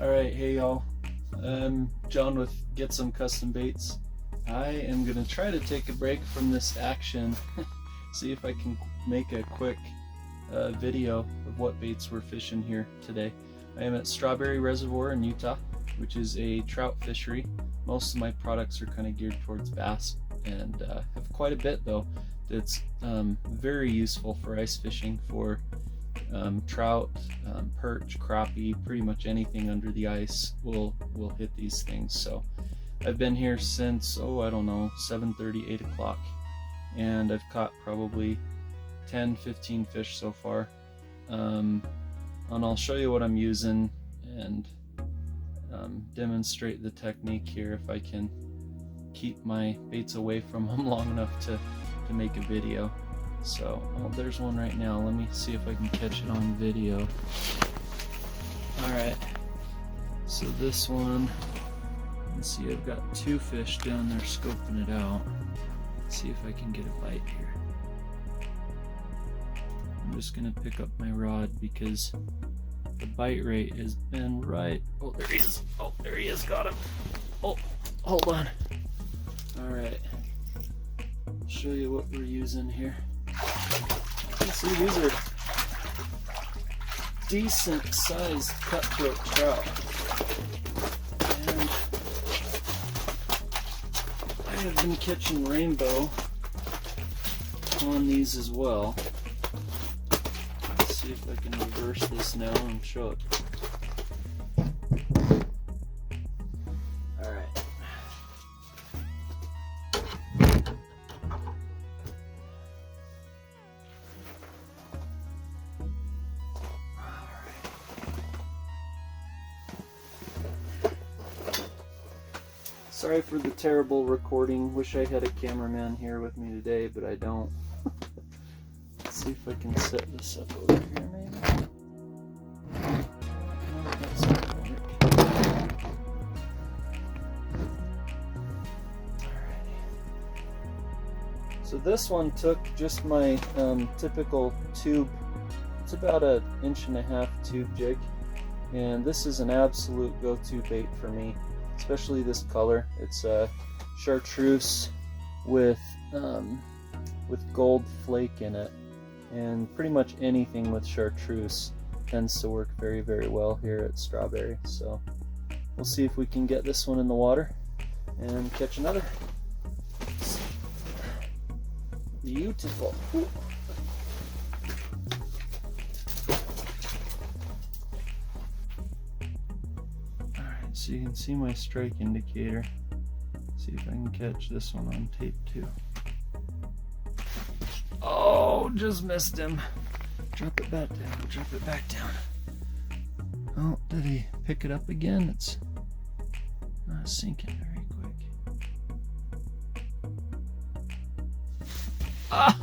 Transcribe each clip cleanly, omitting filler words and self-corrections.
Alright, hey y'all. John with Get Some Custom Baits. I am going to try to take a break from this action, see if I can make a quick video of what baits we're fishing here today. I am at Strawberry Reservoir in Utah, which is a trout fishery. Most of my products are kind of geared towards bass, and have quite a bit though that's very useful for ice fishing for trout, perch, crappie, pretty much anything under the ice will hit these things. So I've been here since, I don't know, 7:30, 8 o'clock, and I've caught probably 10-15 fish so far. And I'll show you what I'm using and demonstrate the technique here if I can keep my baits away from them long enough to make a video. So, there's one right now. Let me see if I can catch it on video. Alright, so this one, let's see, I've got two fish down there scoping it out. Let's see if I can get a bite here. I'm just going to pick up my rod because the bite rate has been right. Oh, there he is. Oh, there he is. Got him. Oh, hold on. Alright, I'll show you what we're using here. See, these are decent sized cutthroat trout, and I have been catching rainbow on these as well. Let's see if I can reverse this now and show it. Sorry for the terrible recording. Wish I had a cameraman here with me today, but I don't. Let's see if I can set this up over here, maybe. No, that's not gonna work. Alrighty. So this one took just my typical tube. It's about an 1.5-inch tube jig, and this is an absolute go-to bait for me. Especially this color. It's chartreuse with gold flake in it, and pretty much anything with chartreuse tends to work very, very well here at Strawberry. So we'll see if we can get this one in the water and catch another. Beautiful. Ooh. So you can see my strike indicator. See if I can catch this one on tape too. Oh, just missed him. Drop it back down, drop it back down. Oh, did he pick it up again? It's sinking very quick. Ah!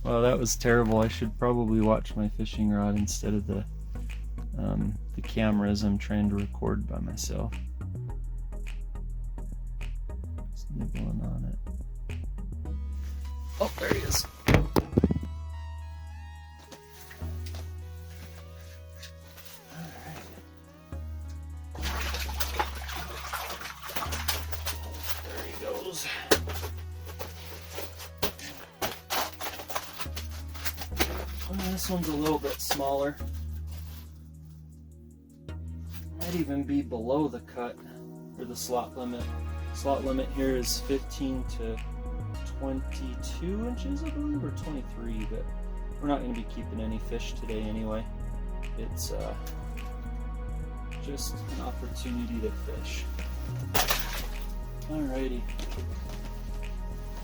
Well, that was terrible. I should probably watch my fishing rod instead of the camera as I'm trying to record by myself. Just nibbling on it. Oh, there he is. Alright. There he goes. Oh, this one's a little bit smaller. Might even be below the cut or the slot limit. Slot limit here is 15 to 22 inches, I believe, or 23, but we're not going to be keeping any fish today anyway. It's just an opportunity to fish. Alrighty.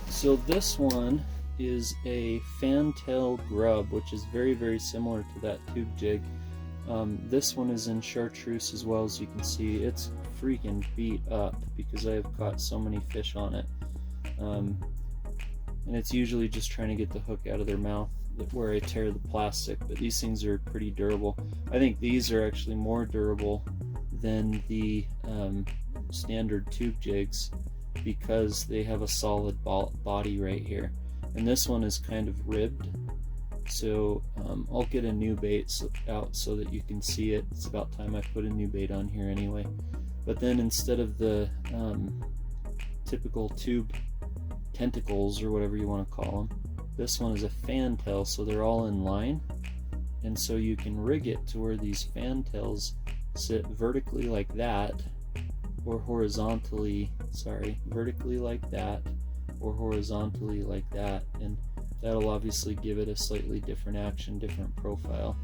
So this one is a fantail grub, which is very, very similar to that tube jig. This one is in chartreuse as well. As you can see, it's freaking beat up because I have caught so many fish on it, and it's usually just trying to get the hook out of their mouth where I tear the plastic, but these things are pretty durable. I think these are actually more durable than the standard tube jigs because they have a solid body right here, and this one is kind of ribbed, So I'll get a new bait out so that you can see it. It's about time I put a new bait on here anyway. But then instead of the typical tube tentacles or whatever you want to call them, this one is a fantail, so they're all in line, and so you can rig it to where these fantails sit vertically like that, or horizontally, vertically like that, or horizontally like that, and that'll obviously give it a slightly different action, different profile.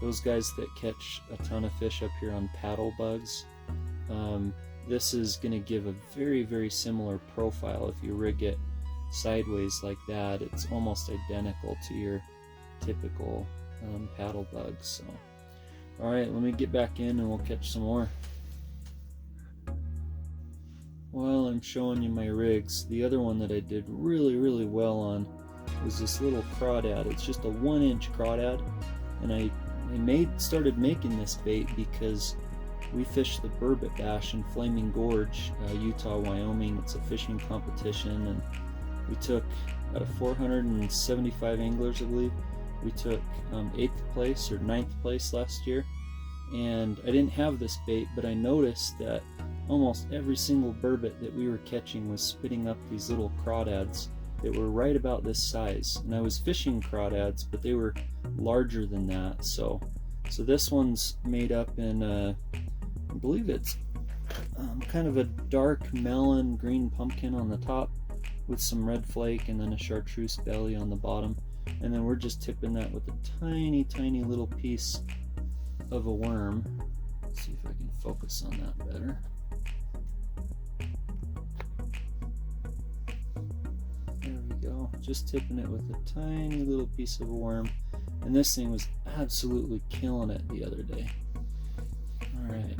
Those guys that catch a ton of fish up here on paddle bugs, this is going to give a very, very similar profile. If you rig it sideways like that, it's almost identical to your typical paddle bugs. So, alright, let me get back in and we'll catch some more. While I'm showing you my rigs, the other one that I did really, really well on was this little crawdad. It's just a 1-inch crawdad, and I started making this bait because we fished the burbot bash in Flaming Gorge, Utah, Wyoming. It's a fishing competition, and we took, out of 475 anglers, I believe, we took 8th place or 9th place last year. And I didn't have this bait, but I noticed that almost every single burbot that we were catching was spitting up these little crawdads that were right about this size. And I was fishing crawdads, but they were larger than that. So this one's made up in, I believe it's kind of a dark melon green pumpkin on the top with some red flake, and then a chartreuse belly on the bottom. And then we're just tipping that with a tiny, tiny little piece of a worm. Let's see if I can focus on that better. There we go. Just tipping it with a tiny little piece of a worm. And this thing was absolutely killing it the other day. Alright.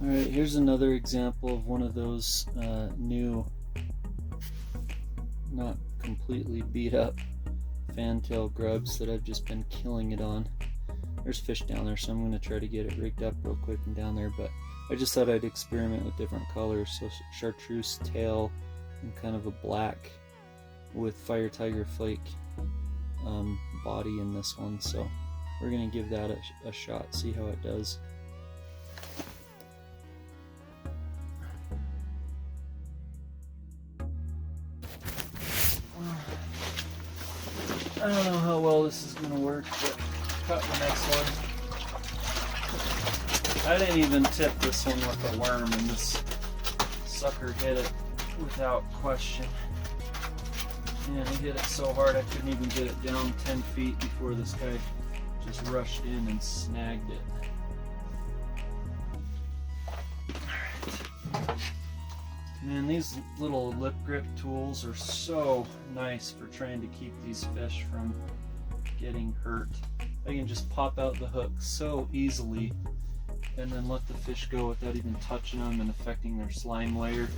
Alright, here's another example of one of those new, not completely beat up fantail grubs that I've just been killing it on. There's fish down there, so I'm going to try to get it rigged up real quick and down there, but I just thought I'd experiment with different colors. So chartreuse tail and kind of a black with fire tiger flake body in this one. So we're going to give that a shot, see how it does. I don't know how well this is going to work, but cut the next one. I didn't even tip this one with a worm, and this sucker hit it without question. And he hit it so hard I couldn't even get it down 10 feet before this guy just rushed in and snagged it. Alright. Man, these little lip grip tools are so nice for trying to keep these fish from getting hurt. I can just pop out the hook so easily and then let the fish go without even touching them and affecting their slime layer.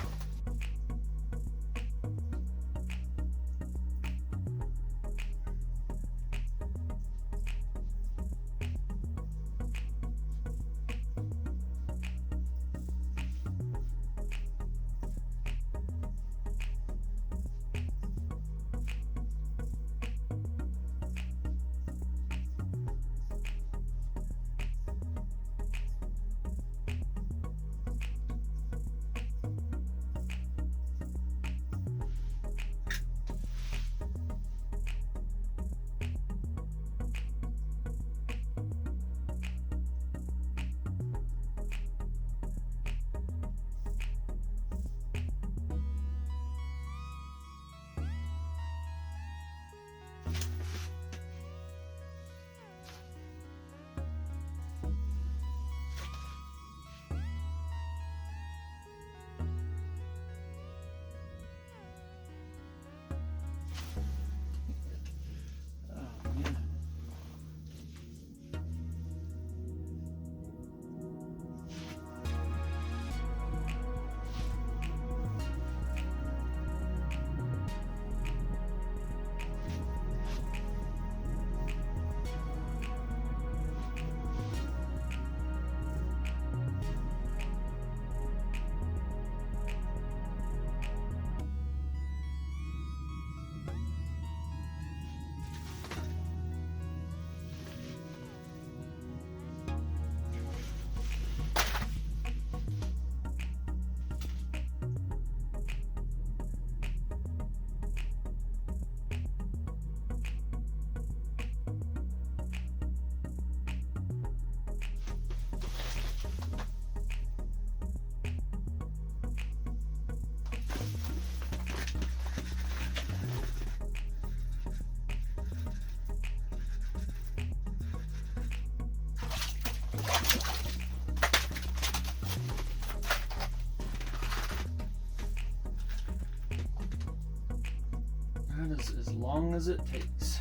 That is as long as it takes.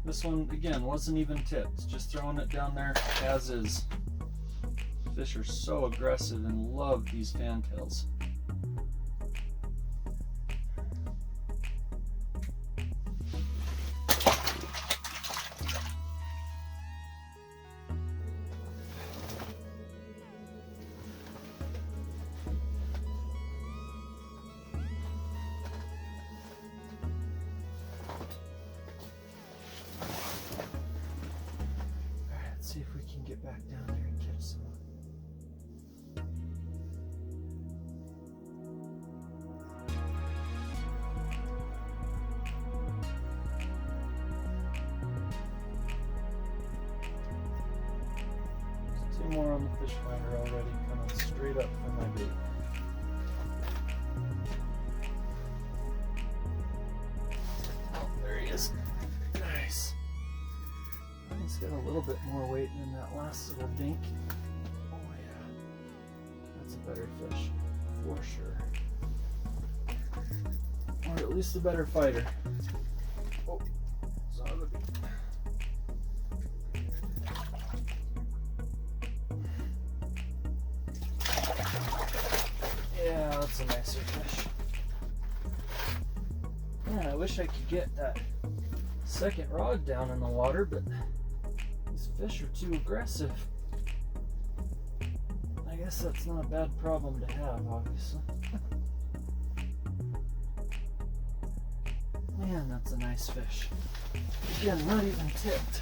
This one, again, wasn't even tipped. Just throwing it down there as is. Fish are so aggressive and love these fantails. See if we can get back down there and catch some. There's 2 more on the fish finder already coming straight up from my bait. Oh, there he is. Nice. He's got a little bit more weight than that last little dink. Oh yeah, that's a better fish for sure. Or at least a better fighter. Oh, son of a bee. Yeah, that's a nicer fish. Man, I wish I could get that second rod down in the water, but fish are too aggressive. I guess that's not a bad problem to have, obviously. Man, that's a nice fish. Again, not even tipped.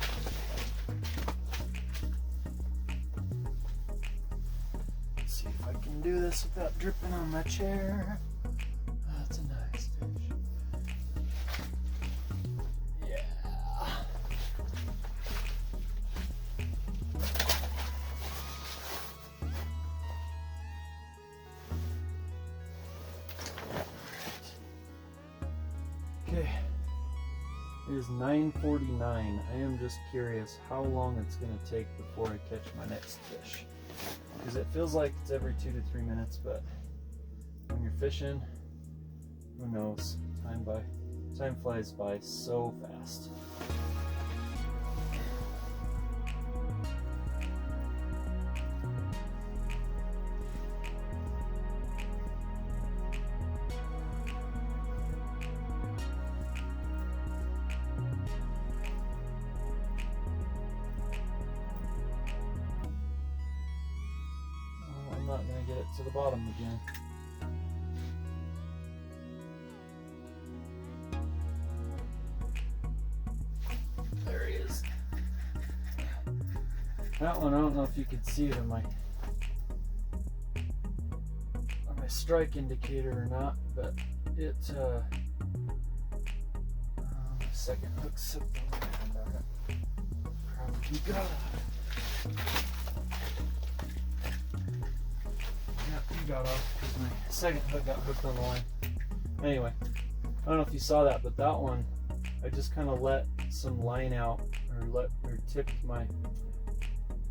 Let's see if I can do this without dripping on my chair. That's a nice fish. Okay, it is 9:49. I am just curious how long it's going to take before I catch my next fish. Because it feels like it's every 2 to 3 minutes, but when you're fishing, who knows? Time flies by so fast. Not going to get it to the bottom again. There he is. That one, I don't know if you can see it on my strike indicator or not, but it my second hook slipped on it. Probably got it. Got off because my second hook got hooked on the line. Anyway, I don't know if you saw that, but that one I just kind of let some line out, or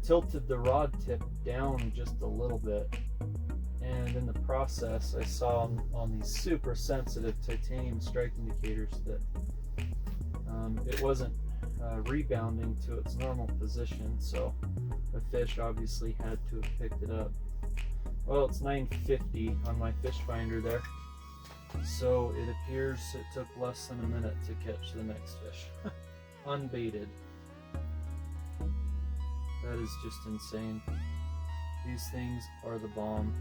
tilted the rod tip down just a little bit, and in the process I saw on these super sensitive titanium strike indicators that it wasn't rebounding to its normal position, so the fish obviously had to have picked it up. Well, it's 9:50 on my fish finder there, so it appears it took less than a minute to catch the next fish, unbaited. That is just insane. These things are the bomb.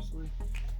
seriously.